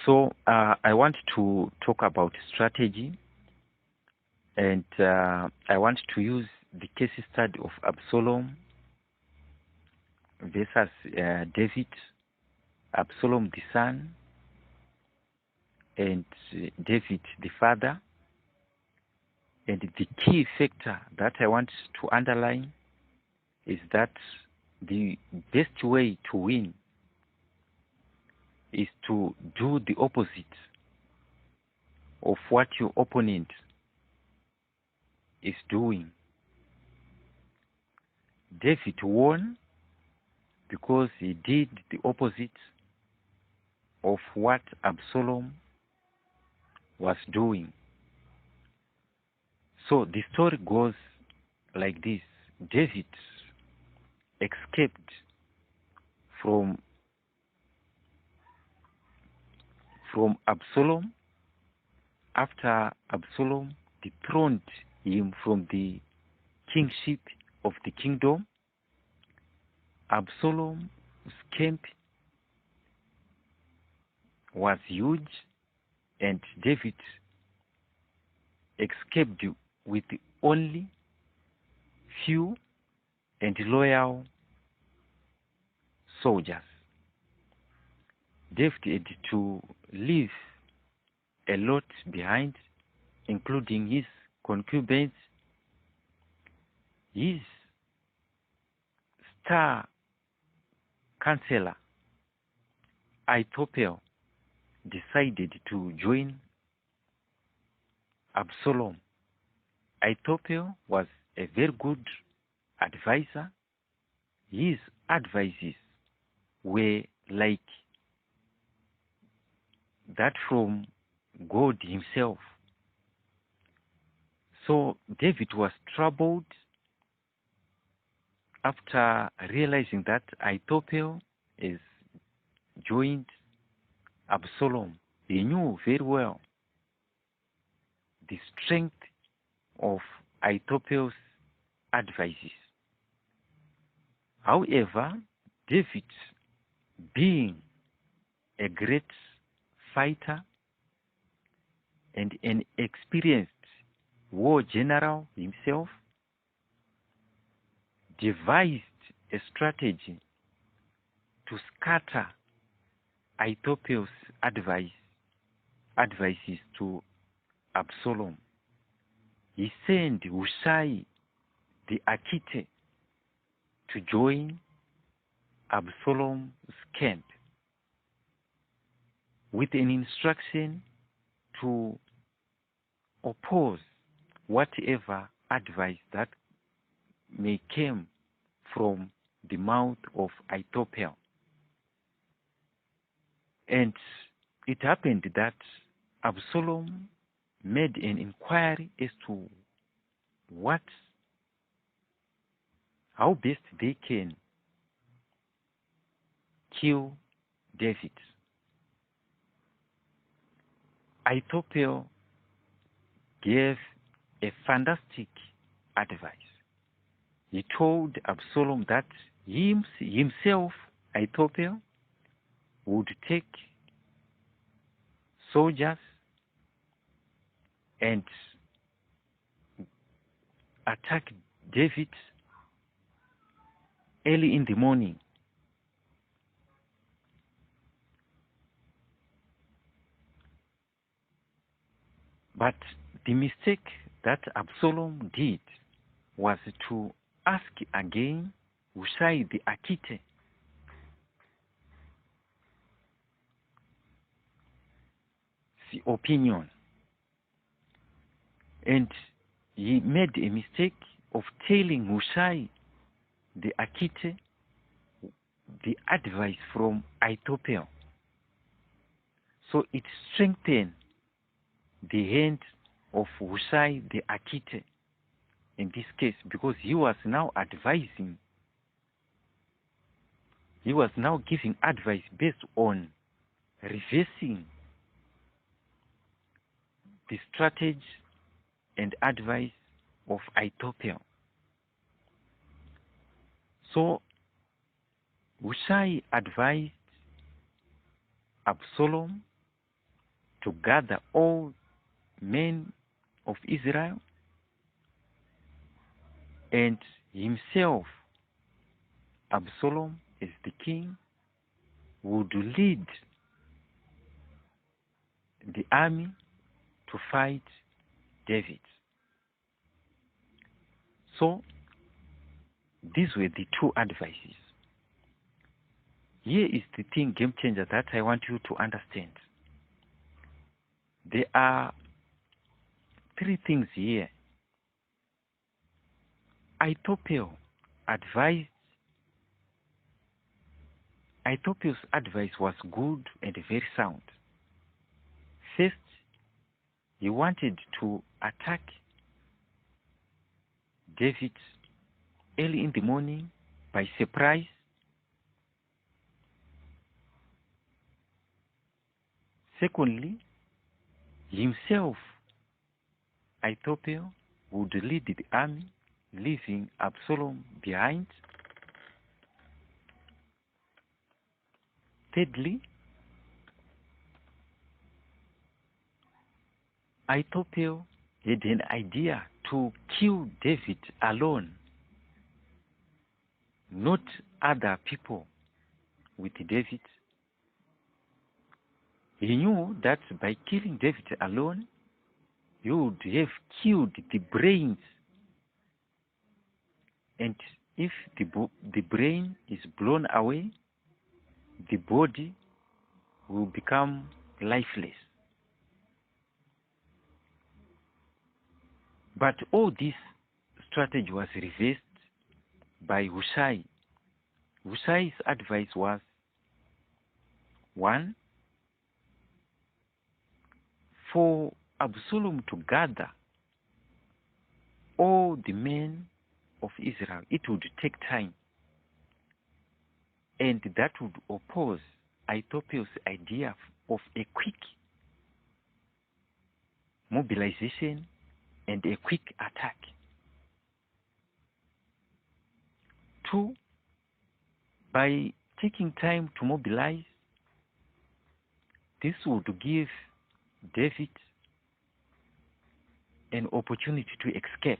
So I want to talk about strategy, and I want to use the case study of Absolom versus David, Absolom the son, and David the father. And the key factor that I want to underline is that the best way to win is to do the opposite of what your opponent is doing. David won because he did the opposite of what Absolom was doing. So the story goes like this. David escaped from Absolom after Absolom dethroned him from the kingship of the kingdom. Absolom's camp was huge, and David escaped with only few and loyal soldiers. David had to leave a lot behind, including his concubines, his star counselor Ahithophel decided to join Absolom. Ahithophel was a very good advisor. His advices were like that from God himself. So David was troubled after realizing that Ahithophel is joined Absolom. He knew very well the strength of Ahithophel's advices. However, David, being a great fighter and an experienced war general himself, devised a strategy to scatter Ahithophel's advices to Absolom. He sent Hushai the Archite to join Absolom's camp with an instruction to oppose whatever advice that may come from the mouth of Ahithophel. And it happened that Absolom made an inquiry as to how best they can kill David. Ahithophel gave a fantastic advice. He told Absolom that himself, Ahithophel, would take soldiers and attack David early in the morning. But the mistake that Absolom did was to ask again Hushai the Archite the opinion. And he made a mistake of telling Hushai the Archite the advice from Ahithophel. So it strengthened the hand of Hushai the Archite in this case, because he was now advising, he was now giving advice based on reversing the strategy and advice of Ahithophel. So Hushai advised Absolom to gather all men of Israel, and himself, Absolom, as the king, would lead the army to fight David. So these were the two advices. Here is the thing, game changer, that I want you to understand. There are three things here. Ahithophel's advice was good and very sound. First, he wanted to attack David early in the morning by surprise. Secondly, himself, Ahithophel, would lead the army, leaving Absolom behind. Thirdly, Ahithophel had an idea to kill David alone, not other people with David. He knew that by killing David alone, he would have killed the brains. And if the brain is blown away, the body will become lifeless. But all this strategy was reversed by Hushai. Hushai's advice was, one, for Absolom to gather all the men of Israel. It would take time, and that would oppose Ahithophel's idea of a quick mobilization and a quick attack. Two, by taking time to mobilize, this would give David an opportunity to escape,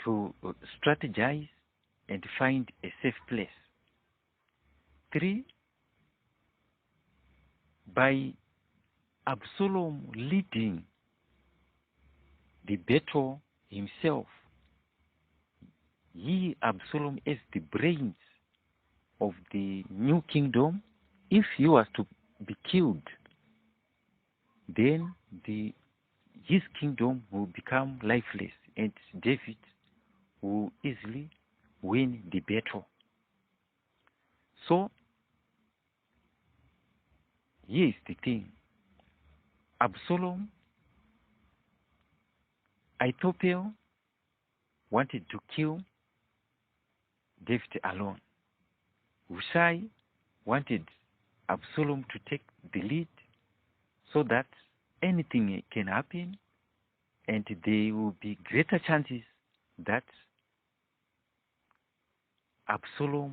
to strategize and find a safe place. Three, by Absolom leading the battle himself, Absolom, as the brains of the new kingdom, if he was to be killed, then his kingdom will become lifeless, and David will easily win the battle. So here is the thing. Absolom, Ahithophel wanted to kill David alone. Hushai wanted Absolom to take the lead so that anything can happen, and there will be greater chances that Absolom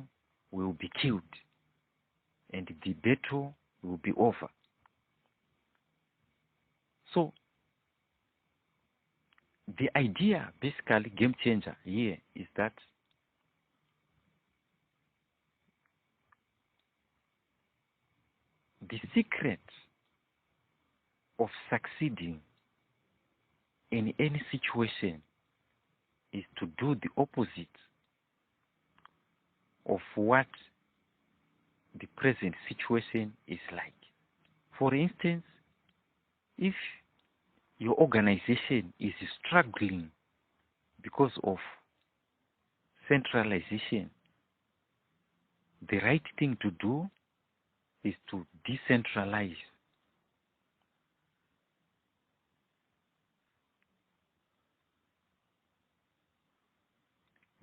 will be killed and the battle will be over. So the idea, basically game changer here, is that the secret of succeeding in any situation is to do the opposite of what the present situation is like. For instance, if your organization is struggling because of centralization, the right thing to do is to decentralize.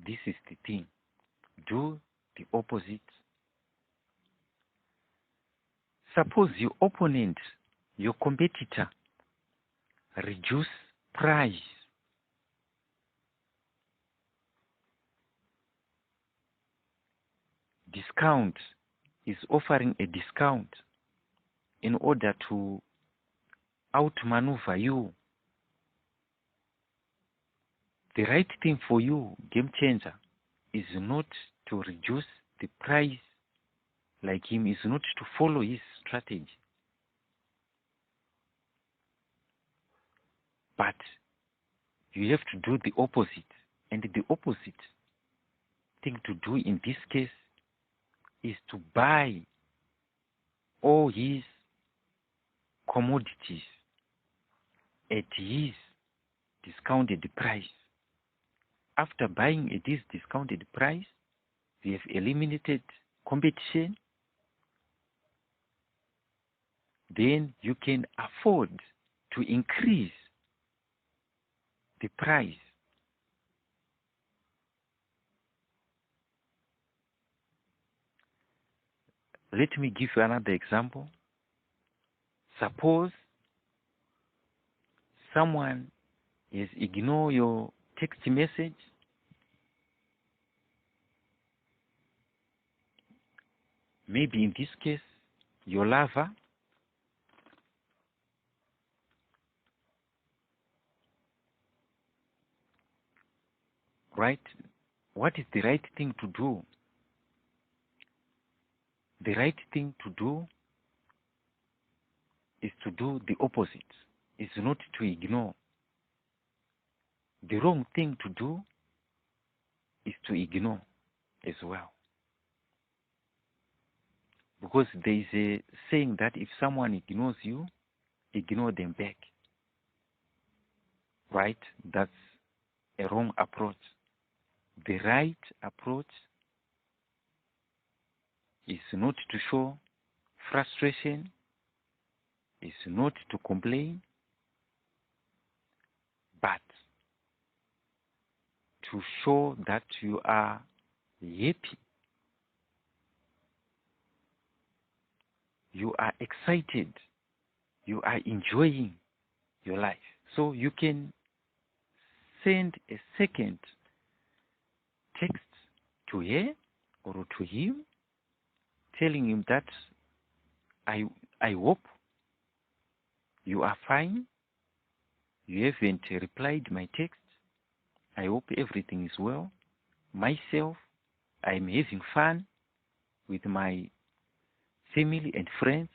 This is the thing. Do the opposite. Suppose your opponent, your competitor, reduce price, discount, is offering a discount. in order to outmaneuver you. The right thing for you, game changer, is not to reduce the price like him, is not to follow his strategy, but you have to do the opposite. And the opposite thing to do in this case is to buy all his commodities at his discounted price. After buying at this discounted price, we have eliminated competition. Then you can afford to increase the price. Let me give you another example. Suppose someone has ignored your text message. Maybe in this case, your lover, right? What is the right thing to do? The right thing to do is to do the opposite, is not to ignore. The wrong thing to do is to ignore as well. Because there is a saying that if someone ignores you, ignore them back. Right? That's a wrong approach. The right approach is not to show frustration, is not to complain, but to show that you are happy, you are excited, you are enjoying your life. So you can send a second text to her or to him, telling him that I hope you are fine. You haven't replied my text. I hope everything is well. Myself, I'm having fun with my family and friends.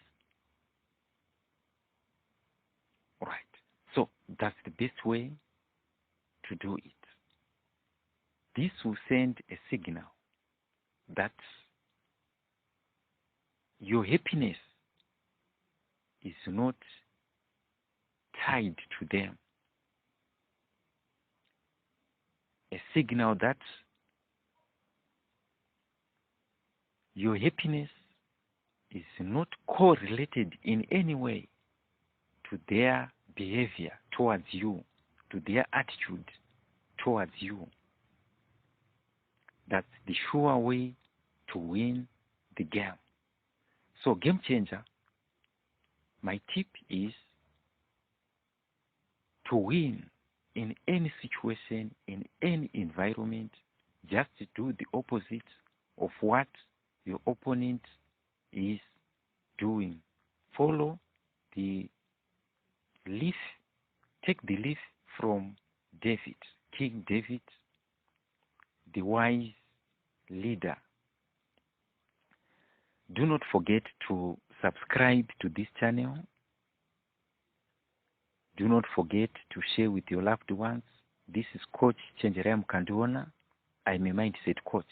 Right. So that's the best way to do it. This will send a signal that your happiness is not tied to them. A signal that your happiness is not correlated in any way to their behavior towards you, to their attitude towards you. That's the sure way to win the game. So, game changer, my tip is to win in any situation, in any environment, just to do the opposite of what your opponent is doing. Follow the leaf, take the leaf from David, King David, the wise leader. Do not forget to subscribe to this channel. Do not forget to share with your loved ones. This is Coach Chenjerai Mukandiona. I'm a mindset coach.